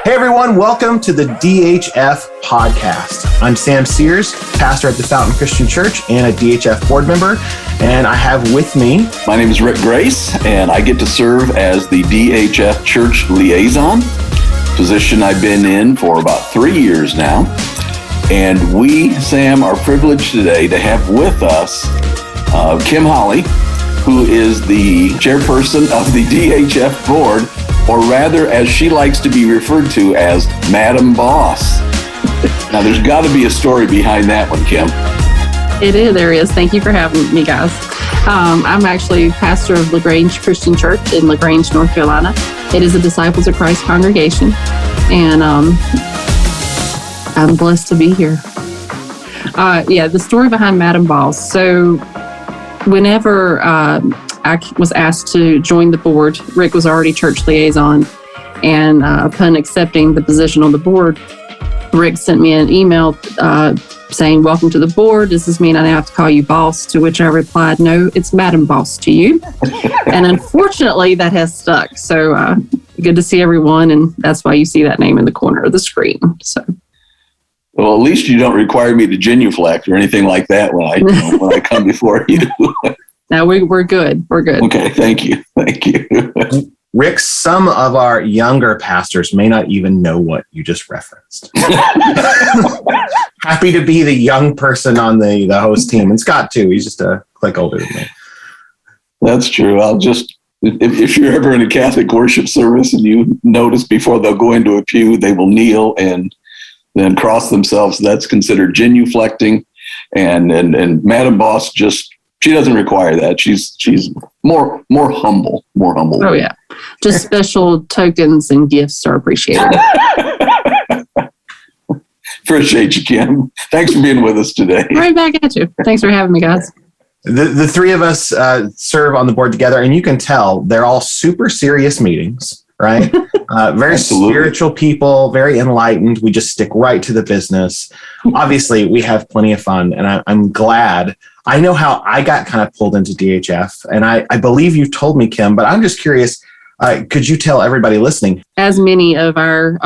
Hey everyone, welcome to the DHF podcast. I'm Sam Sears, pastor at the Fountain Christian Church and a DHF board member. And I have with me... My name is Rick Grace, and I get to serve as the DHF Church Liaison, position I've been in for about 3 years now. And we, Sam, are privileged today to have with us Kim Holley, who is the chairperson of the DHF board, or rather, as she likes to be referred to as Madam Boss. Now, there's got to be a story behind that one, Kim. There is. Thank you for having me, guys. I'm actually pastor of LaGrange Christian Church in LaGrange, North Carolina. It is a Disciples of Christ congregation, and I'm blessed to be here. The story behind Madam Boss. So whenever I was asked to join the board, Rick was already church liaison, and upon accepting the position on the board, Rick sent me an email saying, "Welcome to the board. Does this mean I now have to call you boss?" To which I replied, "No, it's Madam Boss to you." And unfortunately, that has stuck. So good to see everyone, and that's why you see that name in the corner of the screen. So. Well, at least you don't require me to genuflect or anything like that when I come before you. No, we're good. We're good. Okay, thank you. Rick, some of our younger pastors may not even know what you just referenced. Happy to be the young person on the host team. And Scott, too. He's just a click older than me. That's true. I'll just, if you're ever in a Catholic worship service and you notice before they'll go into a pew, they will kneel and then cross themselves. That's considered genuflecting. And Madam Boss she doesn't require that. She's more humble. Oh yeah, just special tokens and gifts are appreciated. Appreciate you, Kim. Thanks for being with us today. Right back at you. Thanks for having me, guys. The three of us serve on the board together, and you can tell they're all super serious meetings, right? Very Absolutely. Spiritual people, very enlightened. We just stick right to the business. Obviously, we have plenty of fun, and I'm glad. I know how I got kind of pulled into DHF, and I believe you've told me, Kim, but I'm just curious, could you tell everybody listening? As many of our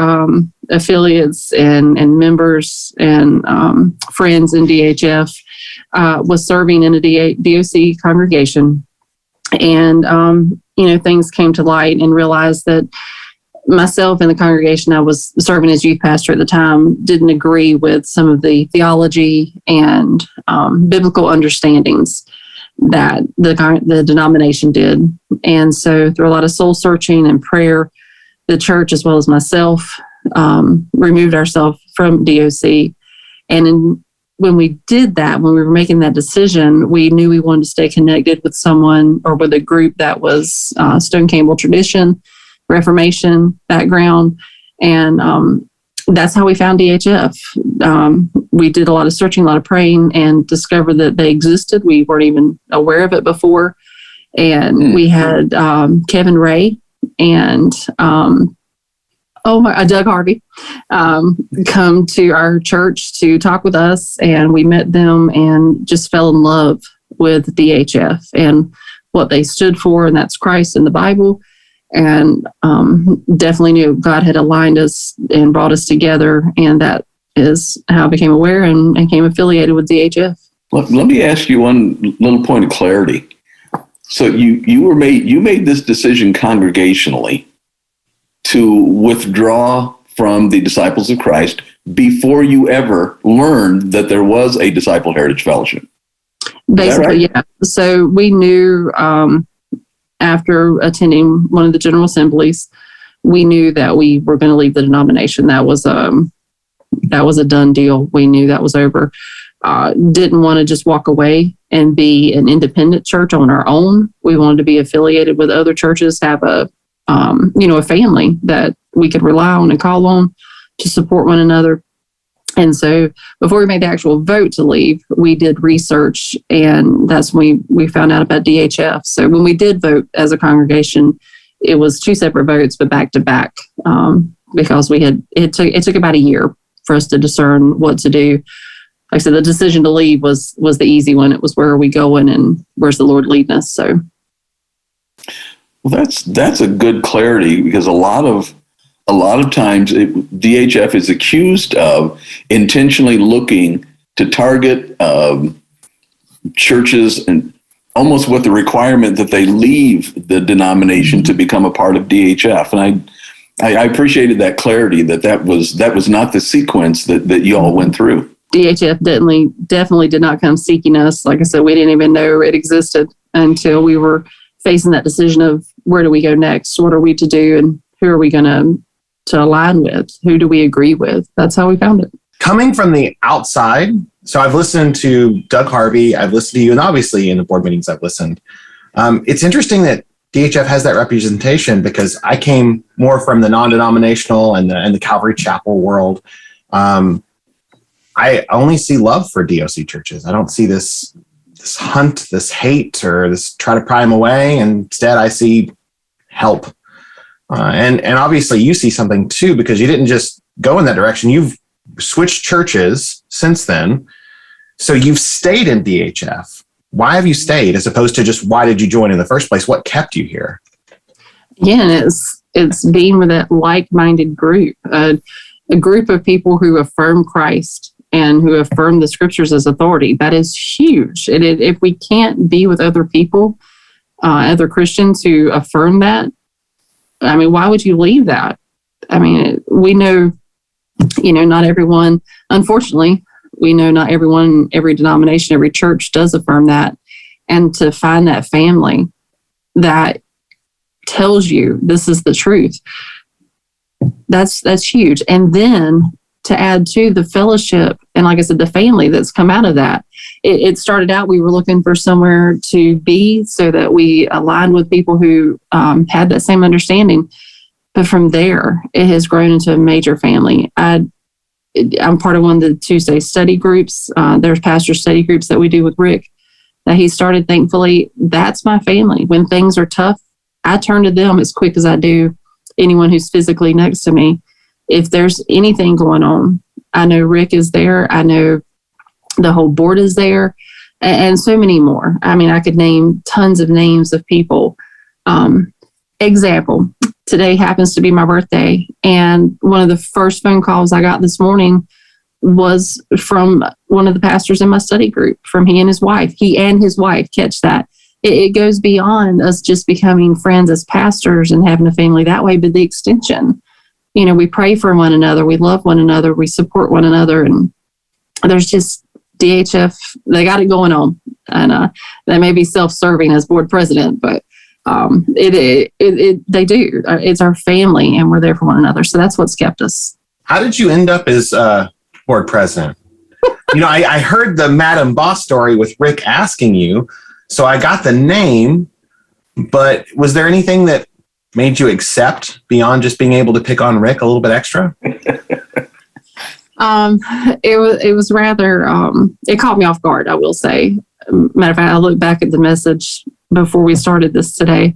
affiliates and members and friends in DHF was serving in a DOC congregation, and things came to light and realized that myself and the congregation I was serving as youth pastor at the time didn't agree with some of the theology and biblical understandings that the denomination did. And so through a lot of soul searching and prayer, the church, as well as myself, removed ourselves from DOC. And when we did that, when we were making that decision, we knew we wanted to stay connected with someone or with a group that was Stone Campbell tradition, Reformation background, and that's how we found DHF. We did a lot of searching, a lot of praying, and discovered that they existed. We weren't even aware of it before. And we had Kevin Ray and Doug Harvey come to our church to talk with us, and we met them and just fell in love with DHF and what they stood for, and that's Christ in the Bible. And definitely knew God had aligned us and brought us together, and that is how I became aware and became affiliated with DHF. Let me ask you one little point of clarity. So you made this decision congregationally to withdraw from the Disciples of Christ before you ever learned that there was a Disciple Heritage Fellowship. Basically, right? Yeah. So we knew. After attending one of the General Assemblies, we knew that we were going to leave the denomination. That was a done deal. We knew that was over. Didn't want to just walk away and be an independent church on our own. We wanted to be affiliated with other churches, have a family that we could rely on and call on to support one another. And so before we made the actual vote to leave, we did research, and that's when we found out about DHF. So when we did vote as a congregation, it was two separate votes, but back to back, because it took about a year for us to discern what to do. Like I said, the decision to leave was the easy one. It was where are we going and where's the Lord leading us? So Well, that's a good clarity, because a lot of a lot of times DHF is accused of intentionally looking to target churches and almost with the requirement that they leave the denomination to become a part of DHF. And I appreciated that clarity that was not the sequence that you all went through. DHF definitely did not come seeking us. Like I said, we didn't even know it existed until we were facing that decision of where do we go next? What are we to do? And who are we going to align with? Who do we agree with? That's how we found it. Coming from the outside, so I've listened to Doug Harvey, I've listened to you, and obviously in the board meetings I've listened. It's interesting that DHF has that representation because I came more from the non-denominational and the Calvary Chapel world. I only see love for DOC churches. I don't see this hunt, this hate, or this try to pry them away. And instead, I see help. And obviously, you see something too, because you didn't just go in that direction. You've switched churches since then. So you've stayed in DHF. Why have you stayed as opposed to just why did you join in the first place? What kept you here? Yeah, it's being with that like-minded group, a group of people who affirm Christ and who affirm the scriptures as authority. That is huge. And if we can't be with other people, other Christians who affirm that, I mean, why would you leave that? I mean, we know, not everyone, unfortunately, we know not everyone, every denomination, every church does affirm that. And to find that family that tells you this is the truth, that's huge. And then to add to the fellowship, and like I said, the family that's come out of that. It started out, we were looking for somewhere to be so that we aligned with people who had that same understanding. But from there, it has grown into a major family. I'm part of one of the Tuesday study groups. There's pastor study groups that we do with Rick that he started. Thankfully, that's my family. When things are tough, I turn to them as quick as I do anyone who's physically next to me. If there's anything going on, I know Rick is there. I know the whole board is there, and so many more. I mean, I could name tons of names of people. Example, today happens to be my birthday, and one of the first phone calls I got this morning was from one of the pastors in my study group, from he and his wife. He and his wife, catch that. It goes beyond us just becoming friends as pastors and having a family that way, but the extension. We pray for one another, we love one another, we support one another, and there's just DHF, they got it going on. And they may be self-serving as board president, but they do. It's our family, and we're there for one another. So that's what's kept us. How did you end up as board president? I heard the Madam Boss story with Rick asking you, so I got the name, but was there anything that made you accept beyond just being able to pick on Rick a little bit extra? It was rather, it caught me off guard, I will say. Matter of fact, I looked back at the message before we started this today,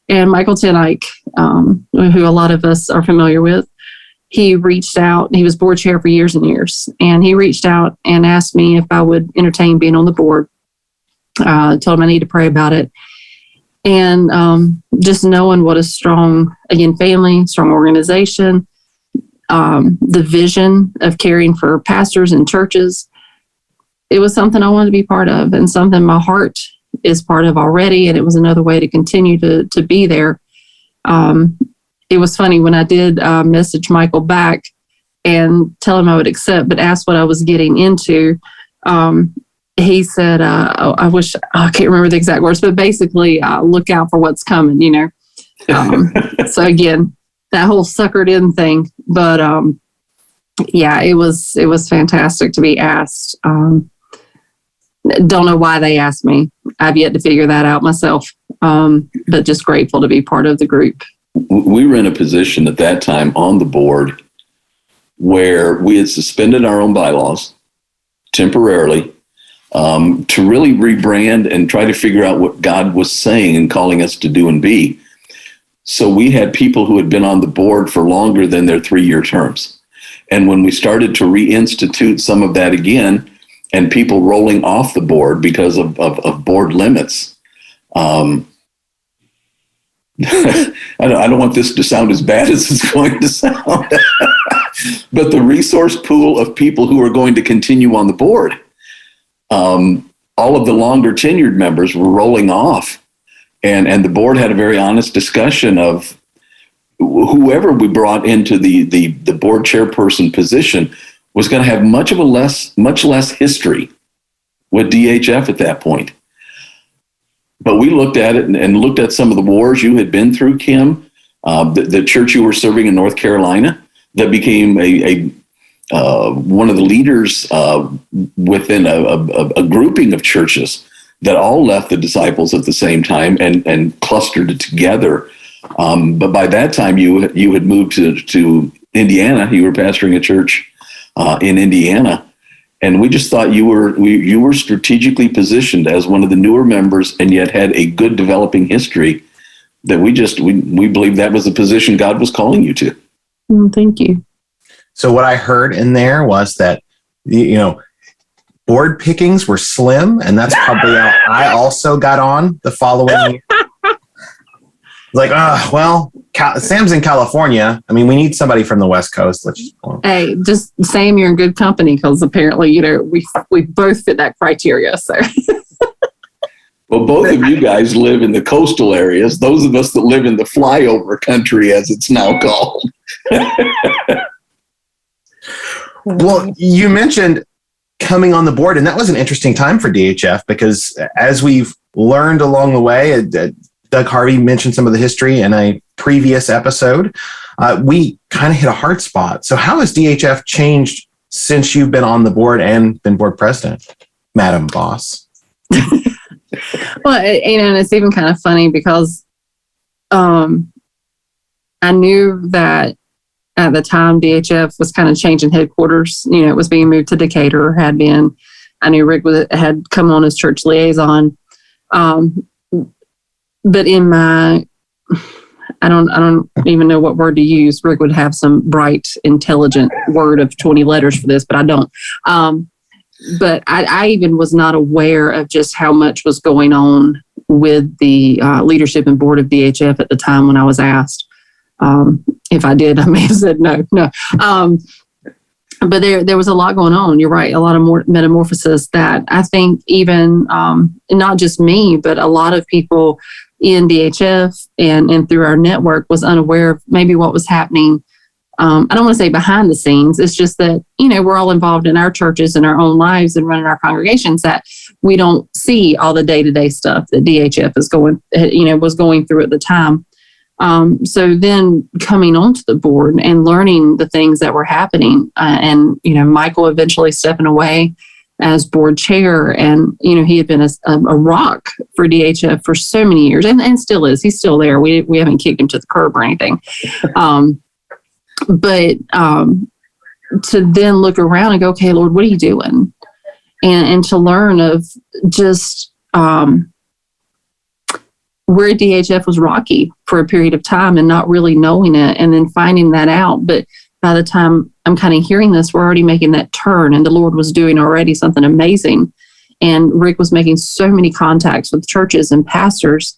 and Michael Tenike, who a lot of us are familiar with, he reached out. He was board chair for years and years, and he reached out and asked me if I would entertain being on the board. Told him I need to pray about it. And just knowing what a strong, again, family, strong organization, the vision of caring for pastors and churches, it was something I wanted to be part of, and something my heart is part of already. And it was another way to continue to be there. It was funny when I did message Michael back and tell him I would accept, but ask what I was getting into. He said, I wish, I can't remember the exact words, but basically look out for what's coming, So again, that whole suckered in thing, but yeah, it was fantastic to be asked. Don't know why they asked me. I've yet to figure that out myself, but just grateful to be part of the group. We were in a position at that time on the board where we had suspended our own bylaws temporarily to really rebrand and try to figure out what God was saying and calling us to do and be. So we had people who had been on the board for longer than their 3-year terms. And when we started to reinstitute some of that again, and people rolling off the board because of board limits, I don't want this to sound as bad as it's going to sound, but the resource pool of people who are going to continue on the board, all of the longer tenured members were rolling off. And the board had a very honest discussion of whoever we brought into the board chairperson position was going to have much less history with DHF at that point. But we looked at it and looked at some of the wars you had been through, Kim, the church you were serving in North Carolina that became a one of the leaders within a grouping of churches that all left the disciples at the same time and clustered it together. But by that time, you had moved to Indiana. You were pastoring a church in Indiana. And we just thought you were strategically positioned as one of the newer members, and yet had a good developing history. That we believe that was the position God was calling you to. Thank you. So what I heard in there was that board pickings were slim, and that's probably how I also got on the following year. Like, Sam's in California. I mean, we need somebody from the West Coast. Hey, just Sam, you're in good company, because apparently, we both fit that criteria. So, well, both of you guys live in the coastal areas. Those of us that live in the flyover country, as it's now called. Well, you mentioned coming on the board, and that was an interesting time for DHF, because as we've learned along the way, Doug Harvey mentioned some of the history in a previous episode. We kind of hit a hard spot. So how has DHF changed since you've been on the board and been board president, Madam Boss? Well, and it's even kind of funny because I knew that at the time DHF was kind of changing headquarters. It was being moved to Decatur, had been. I knew Rick had come on as church liaison. But in I don't even know what word to use. Rick would have some bright, intelligent word of 20 letters for this, but I don't. But I even was not aware of just how much was going on with the leadership and board of DHF at the time when I was asked. If I did, I may have said no. But there was a lot going on. You're right. A lot of more metamorphosis that I think even not just me, but a lot of people in DHF and through our network was unaware of maybe what was happening. I don't want to say behind the scenes. It's just that, we're all involved in our churches and our own lives and running our congregations, that we don't see all the day-to-day stuff that DHF was going through at the time. So then coming onto the board and learning the things that were happening, and Michael eventually stepping away as board chair, and he had been a rock for DHF for so many years, and still is. He's still there. We haven't kicked him to the curb or anything. But to then look around and go, okay, Lord, what are you doing? And to learn of just where DHF was rocky for a period of time and not really knowing it, and then finding that out. But by the time I'm kind of hearing this, we're already making that turn, and the Lord was doing already something amazing. And Rick was making so many contacts with churches and pastors,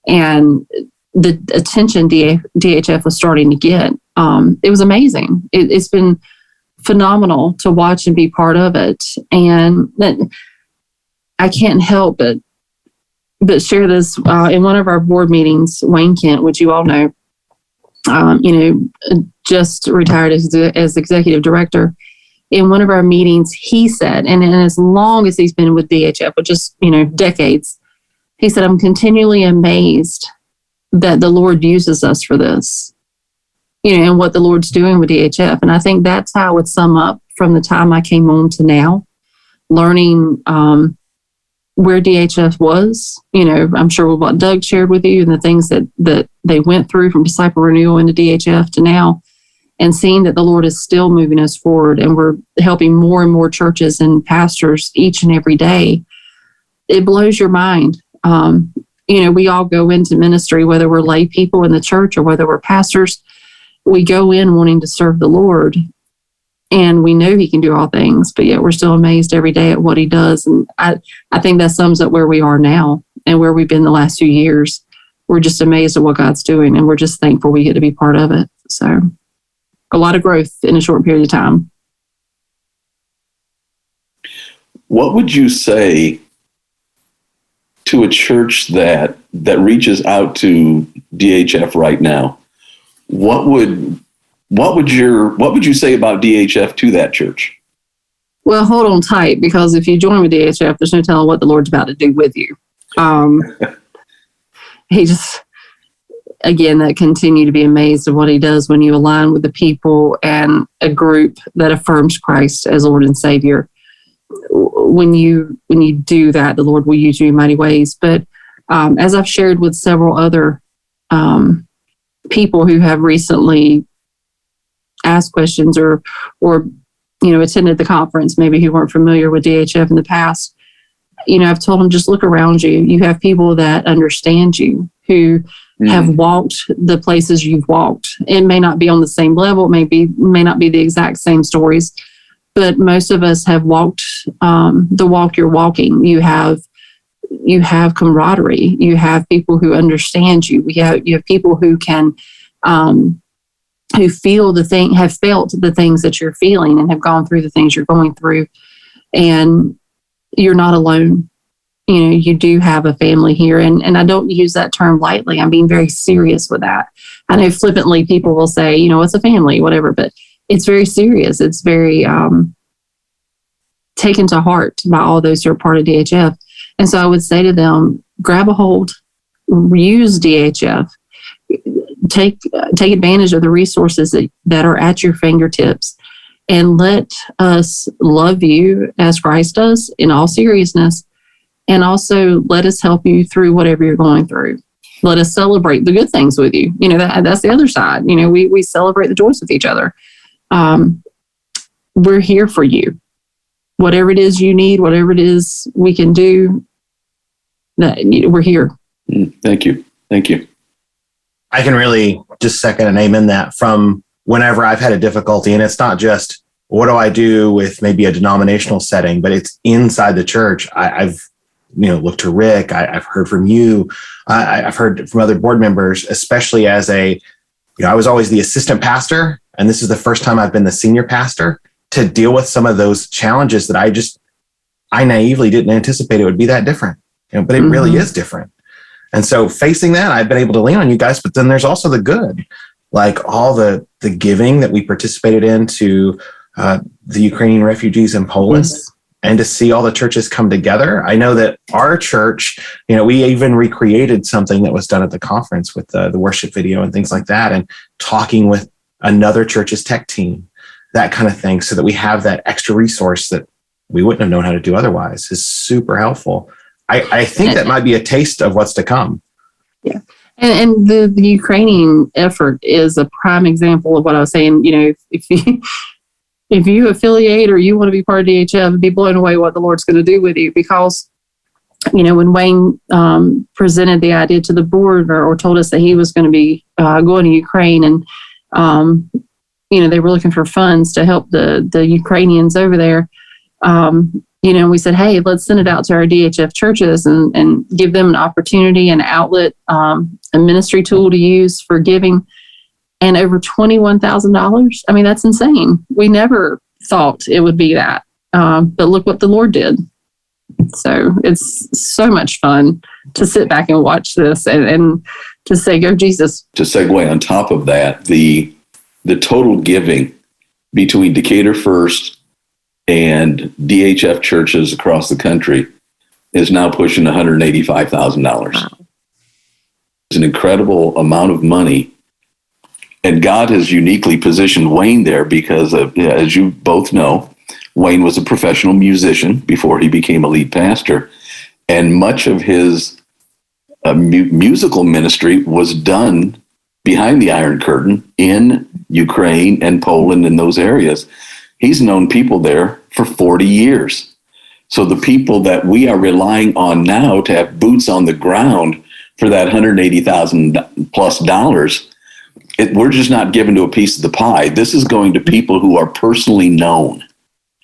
and the attention DHF was starting to get. It was amazing. It's been phenomenal to watch and be part of it. And I can't help but share this in one of our board meetings. Wayne Kent, which you all know, just retired as executive director. In one of our meetings, he said, and as long as he's been with DHF, which is decades, he said, I'm continually amazed that the Lord uses us for this, and what the Lord's doing with DHF. And I think that's how I would sum up from the time I came on to now, learning where DHF was, I'm sure with what Doug shared with you and the things that they went through from disciple renewal into DHF to now, and seeing that the Lord is still moving us forward, and we're helping more and more churches and pastors each and every day. It blows your mind. We all go into ministry, whether we're lay people in the church or whether we're pastors, we go in wanting to serve the Lord, and we know he can do all things, but yet we're still amazed every day at what he does. And I think that sums up where we are now and where we've been the last few years. we're just amazed at what God's doing, and we're just thankful we get to be part of it. So a lot of growth in a short period of time. What would you say to a church that reaches out to DHF right now? What would you say about DHF to that church? Well, hold on tight, because if you join with DHF, there's no telling what the Lord's about to do with you. He just, again, that continue to be amazed at what he does when you align with the people and a group that affirms Christ as Lord and Savior. When you do that, the Lord will use you in mighty ways. But as I've shared with several other people who have recently asked questions or attended the conference, maybe who weren't familiar with DHF in the past, I've told them, just look around you. You have people that understand you, who have walked the places you've walked. It may not be on the same level, may not be the exact same stories, but most of us have walked the walk you're walking. You have camaraderie. You have people who understand you. You have people who can who have felt the things that you're feeling and have gone through the things you're going through, and you're not alone. You do have a family here, and I don't use that term lightly. I'm being very serious with that. I know flippantly people will say, it's a family, whatever, but it's very serious. It's very taken to heart by all those who are part of DHF. And so I would say to them, grab a hold, use DHF, take advantage of the resources that are at your fingertips, and let us love you as Christ does in all seriousness. And also let us help you through whatever you're going through. Let us celebrate the good things with you. That's the other side. We celebrate the joys with each other. We're here for you. Whatever it is you need, whatever it is we can do, we're here. Thank you. I can really just second and amen that from whenever I've had a difficulty. And it's not just, what do I do with maybe a denominational setting, but it's inside the church. I've looked to Rick. I've heard from you. I've heard from other board members, especially as I was always the assistant pastor, and this is the first time I've been the senior pastor to deal with some of those challenges that I naively didn't anticipate it would be that different, but it really is different. And so facing that, I've been able to lean on you guys, but then there's also the good, like all the giving that we participated in to the Ukrainian refugees in Poland. Yes. And to see all the churches come together. I know that our church, we even recreated something that was done at the conference with the worship video and things like that, and talking with another church's tech team, that kind of thing, so that we have that extra resource that we wouldn't have known how to do otherwise, is super helpful. I think that might be a taste of what's to come. Yeah. And the Ukrainian effort is a prime example of what I was saying. If you affiliate or you want to be part of DHF, be blown away what the Lord's going to do with you. Because, when Wayne presented the idea to the board or told us that he was going to be going to Ukraine, and, they were looking for funds to help the Ukrainians over there, we said, hey, let's send it out to our DHF churches and give them an opportunity, an outlet, a ministry tool to use for giving. And over $21,000. I mean, that's insane. We never thought it would be that. But look what the Lord did. So it's so much fun to sit back and watch this and to say, go Jesus. To segue on top of that, the total giving between Decatur First and DHF churches across the country is now pushing $185,000. Wow. It's an incredible amount of money. And God has uniquely positioned Wayne there because, as you both know, Wayne was a professional musician before he became a lead pastor. And much of his musical ministry was done behind the Iron Curtain in Ukraine and Poland and those areas. He's known people there for 40 years. So the people that we are relying on now to have boots on the ground for that $180,000 plus dollars, we're just not given to a piece of the pie. This is going to people who are personally known.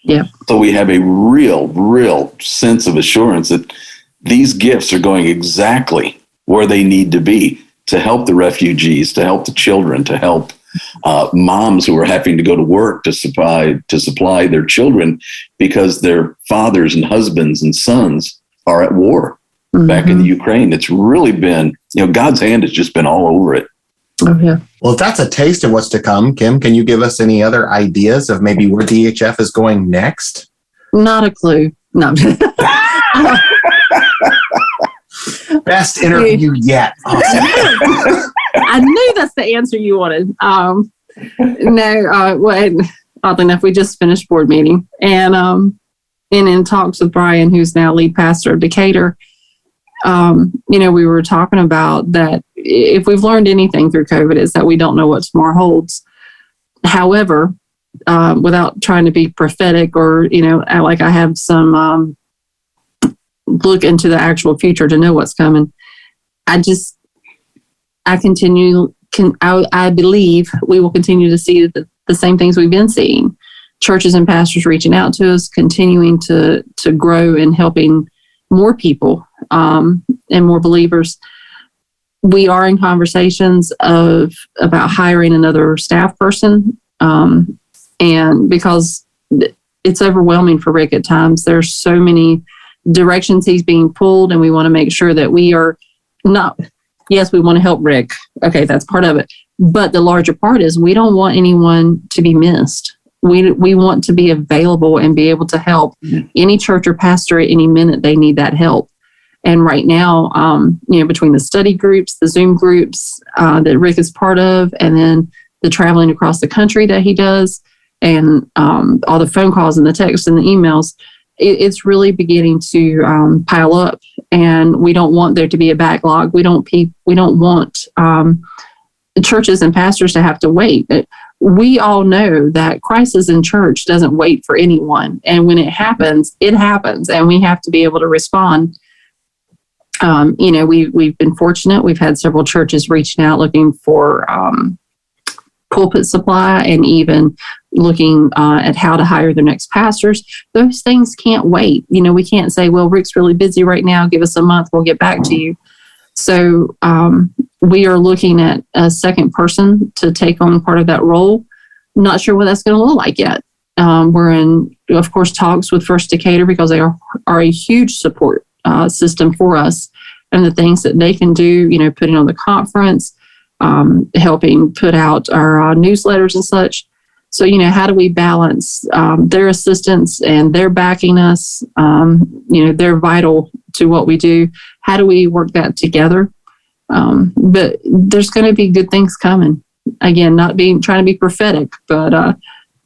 Yeah. So we have a real sense of assurance that these gifts are going exactly where they need to be to help the refugees, to help the children, to help moms who are having to go to work to supply their children because their fathers and husbands and sons are at war back in the Ukraine. It's really been, God's hand has just been all over it. Oh, yeah. Well, if that's a taste of what's to come, Kim, can you give us any other ideas of maybe where DHF is going next? Not a clue. No. Best interview yet. Awesome. I knew that's the answer you wanted. Well, oddly enough, we just finished board meeting and in talks with Brian, who's now lead pastor of Decatur, we were talking about that if we've learned anything through COVID is that we don't know what tomorrow holds. However, without trying to be prophetic or, like I have some look into the actual future to know what's coming, I believe we will continue to see the same things we've been seeing. Churches and pastors reaching out to us, continuing to grow and helping more people and more believers. We are in conversations about hiring another staff person. And because it's overwhelming for Rick at times, there's so many directions he's being pulled, and we want to make sure that we are not, yes, we want to help Rick. Okay, that's part of it. But the larger part is we don't want anyone to be missed. We want to be available and be able to help any church or pastor at any minute they need that help. And right now, between the study groups, the Zoom groups that Rick is part of, and then the traveling across the country that he does, and all the phone calls and the texts and the emails, it's really beginning to pile up. And we don't want there to be a backlog. We don't want churches and pastors to have to wait. We all know that crisis in church doesn't wait for anyone. And when it happens, and we have to be able to respond. We've been fortunate. We've had several churches reaching out looking for pulpit supply and even looking at how to hire their next pastors. Those things can't wait. We can't say, well, Rick's really busy right now. Give us a month. We'll get back to you. So we are looking at a second person to take on part of that role. Not sure what that's going to look like yet. We're in, of course, talks with First Decatur because they are a huge support system for us, and the things that they can do, putting on the conference, helping put out our newsletters and such. So, how do we balance their assistance and their backing us? They're vital to what we do. How do we work that together? But there's going to be good things coming. Again, not trying to be prophetic, but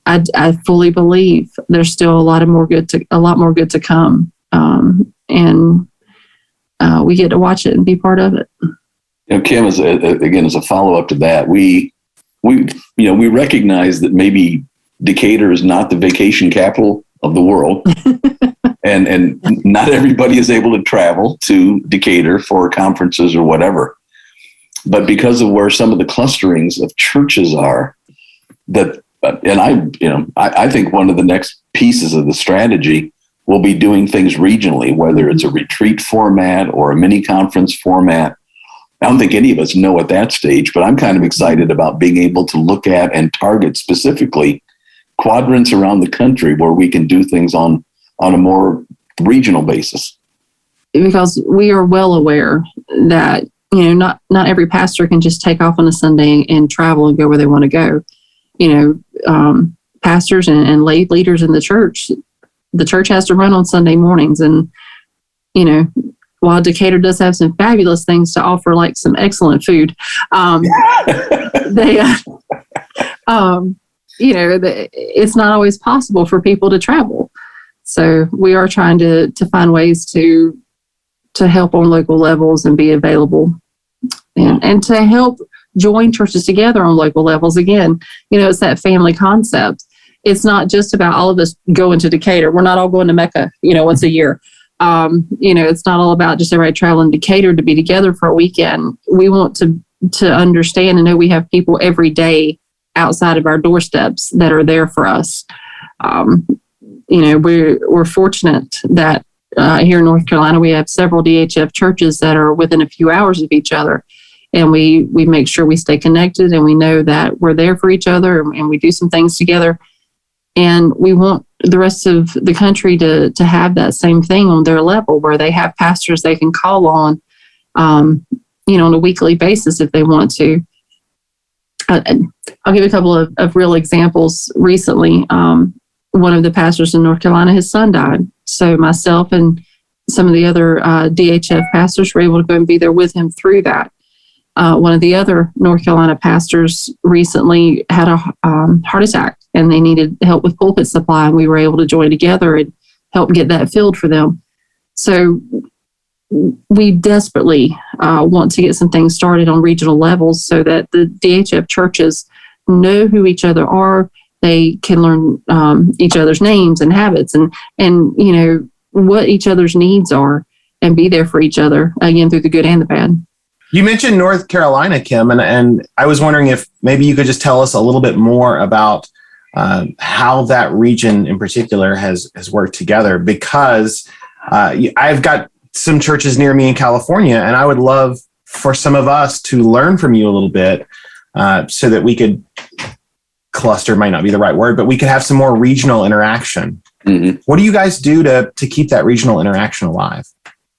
I fully believe there's still a lot more good to come. And we get to watch it and be part of it. Kim, as a follow-up to that, we recognize that maybe Decatur is not the vacation capital of the world, and not everybody is able to travel to Decatur for conferences or whatever. But because of where some of the clusterings of churches are, I think one of the next pieces of the strategy will be doing things regionally, whether it's a retreat format or a mini conference format. I don't think any of us know at that stage, but I'm kind of excited about being able to look at and target specifically quadrants around the country where we can do things on a more regional basis. Because we are well aware that, not every pastor can just take off on a Sunday and travel and go where they want to go. Pastors and lay leaders in the church has to run on Sunday mornings. And, while Decatur does have some fabulous things to offer, like some excellent food, it's not always possible for people to travel. So we are trying to find ways to help on local levels and be available and to help join churches together on local levels. Again, it's that family concept. It's not just about all of us going to Decatur. We're not all going to Mecca, once a year. It's not all about just everybody traveling to Decatur to be together for a weekend. We want to understand and know we have people every day outside of our doorsteps that are there for us. We're fortunate that here in North Carolina, we have several DHF churches that are within a few hours of each other. And we make sure we stay connected, and we know that we're there for each other, and we do some things together. And we want the rest of the country to have that same thing on their level, where they have pastors they can call on, on a weekly basis if they want to. I'll give a couple of real examples. Recently, one of the pastors in North Carolina, his son died. So myself and some of the other DHF pastors were able to go and be there with him through that. One of the other North Carolina pastors recently had a heart attack, and they needed help with pulpit supply, and we were able to join together and help get that filled for them. So we desperately want to get some things started on regional levels so that the DHF churches know who each other are. They can learn each other's names and habits and what each other's needs are, and be there for each other, again, through the good and the bad. You mentioned North Carolina, Kim, and I was wondering if maybe you could just tell us a little bit more about how that region in particular has worked together, because I've got some churches near me in California, and I would love for some of us to learn from you a little bit so that we could cluster, might not be the right word, but we could have some more regional interaction. Mm-hmm. What do you guys do to keep that regional interaction alive?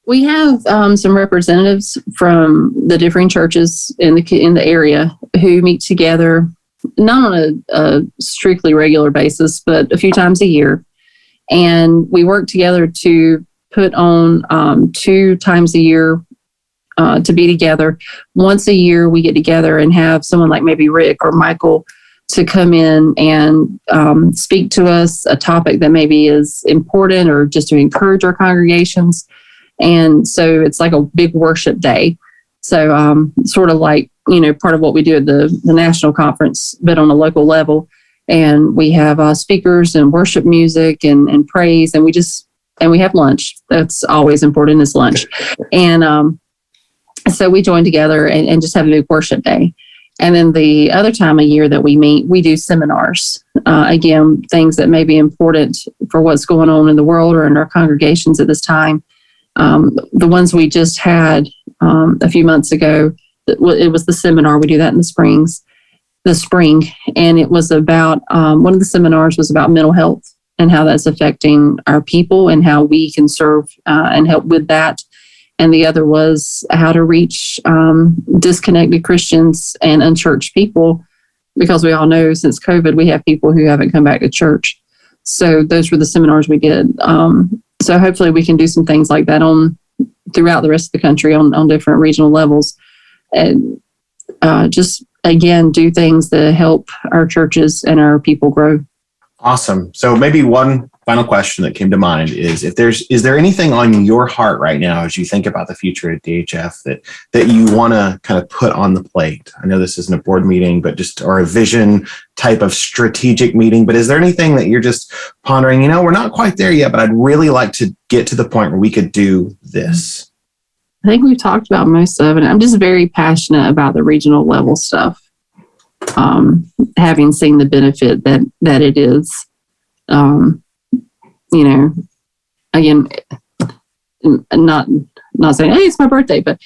We have some representatives from the different churches in the area who meet together, not on a strictly regular basis, but a few times a year. And we work together to put on 2 times a year to be together. Once a year, we get together and have someone like maybe Rick or Michael to come in and speak to us a topic that maybe is important, or just to encourage our congregations. And so it's like a big worship day. So sort of like, part of what we do at the national conference, but on a local level. And we have speakers and worship music and praise. And we have lunch. That's always important, is lunch. And so we join together and just have a big worship day. And then the other time a year that we meet, we do seminars. Again, things that may be important for what's going on in the world or in our congregations at this time. The ones we just had a few months ago, it was the seminar. We do that in the spring. And it was about, one of the seminars was about mental health and how that's affecting our people and how we can serve and help with that. And the other was how to reach disconnected Christians and unchurched people, because we all know since COVID, we have people who haven't come back to church. So those were the seminars we did. So hopefully we can do some things like that throughout the rest of the country on different regional levels, and just, again, do things that help our churches and our people grow. Awesome. So maybe one final question that came to mind is is there anything on your heart right now as you think about the future at DHF that you want to kind of put on the plate? I know this isn't a board meeting, but or a vision type of strategic meeting, but is there anything that you're just pondering, we're not quite there yet, but I'd really like to get to the point where we could do this? I think we've talked about most of it. I'm just very passionate about the regional level stuff. Having seen the benefit that it is, again, not saying, hey, it's my birthday, but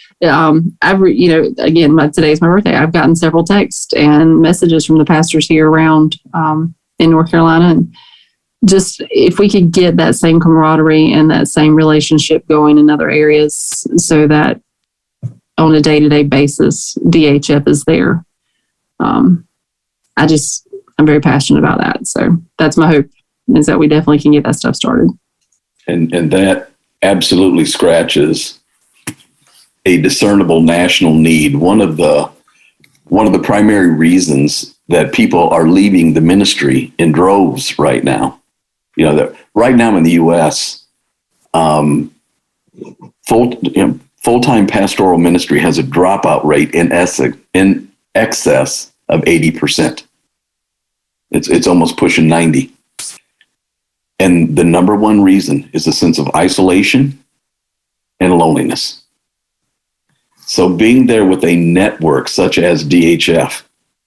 today's my birthday. I've gotten several texts and messages from the pastors here around in North Carolina, and just if we could get that same camaraderie and that same relationship going in other areas, so that on a day-to-day basis, DHF is there. I'm very passionate about that. So that's my hope, is that we definitely can get that stuff started. And that absolutely scratches a discernible national need. One of the primary reasons that people are leaving the ministry in droves right now, that right now in the U.S., full-time pastoral ministry has a dropout rate in excess of 80%. It's almost pushing 90. And the number one reason is a sense of isolation and loneliness. So being there with a network such as DHF,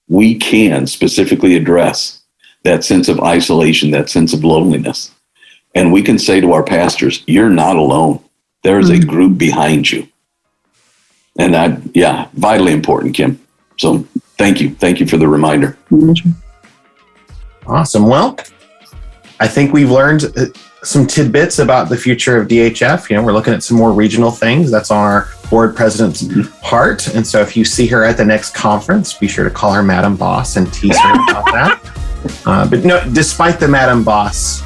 we can specifically address that sense of isolation, that sense of loneliness. And we can say to our pastors, you're not alone. There is a group behind you. And vitally important, Kim. So thank you. Thank you for the reminder. Awesome. Well, I think we've learned some tidbits about the future of DHF. We're looking at some more regional things. That's on our board president's heart. And so if you see her at the next conference, be sure to call her Madam Boss and tease her about that. But no, despite the Madam Boss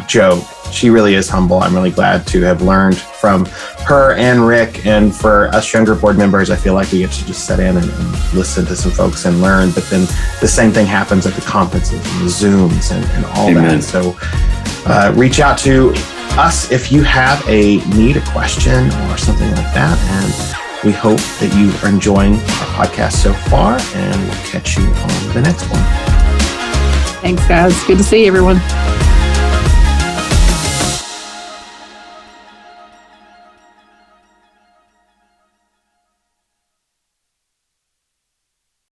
joke, she really is humble. I'm really glad to have learned from her and Rick. And for us younger board members, I feel like we get to just sit in and listen to some folks and learn. But then the same thing happens at the conferences and the Zooms and all Amen. that. So reach out to us if you have a question or something like that. And we hope that you are enjoying our podcast so far, and we'll catch you on the next one. Thanks, guys. Good to see everyone.